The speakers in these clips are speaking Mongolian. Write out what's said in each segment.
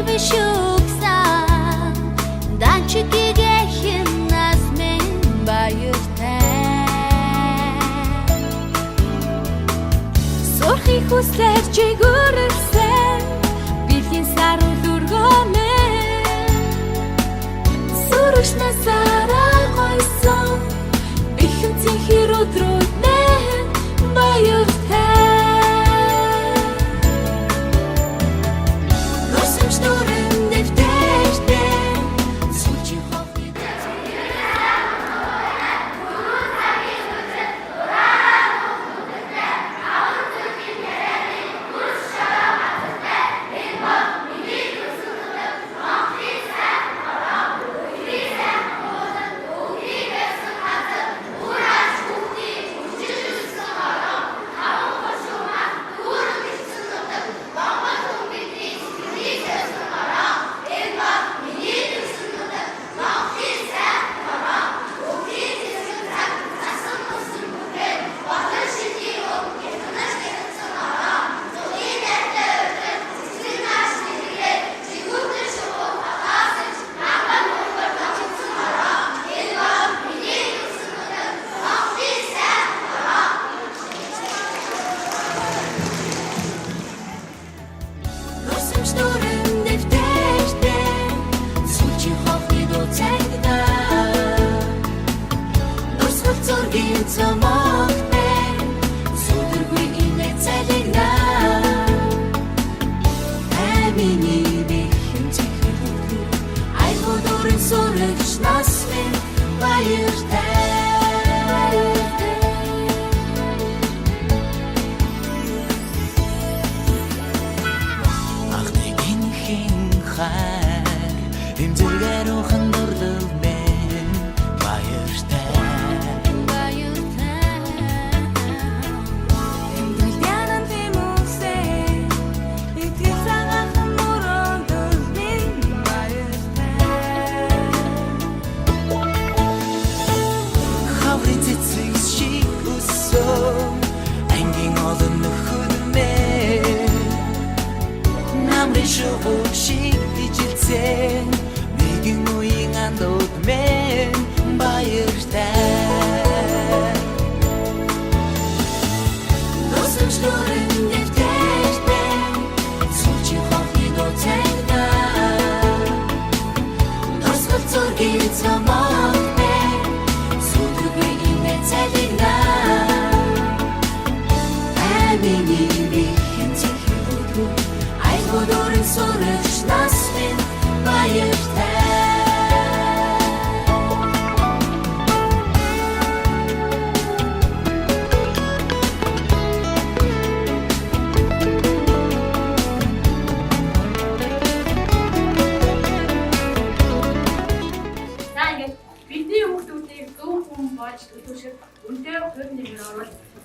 первый шуксан данчикиге хиннас мен баяртай сорхи хүслэр чигүрсэн бэлгийн саруу дүргөмэн сүрэгчнэ сараа гойсон бихэн цэнхэр өдрүүд мен баяртай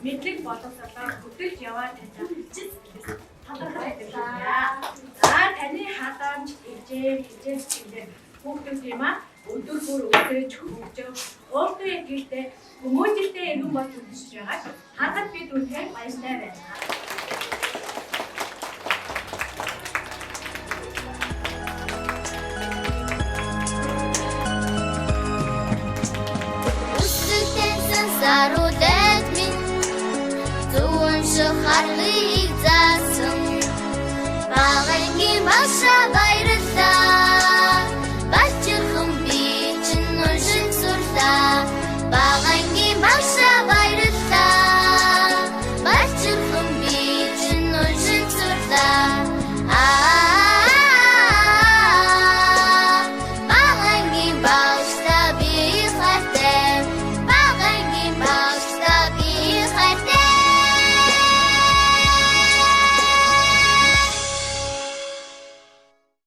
мэдлэг боловсролоор хөтлөж яваа таньд талархаж байна. Таны хадамж хичээл гэдэг хүүхдүүд юм а. Өдөр бүр өсөж хөгжөө. Өөртөө гэлтэй хүмүүжлтэй иргэн болж үлдчихэж байгаа. Хадад бид үнхээр баяртай байна. Сарудет мин зүүн шохарлыг заасан багынгийн машаа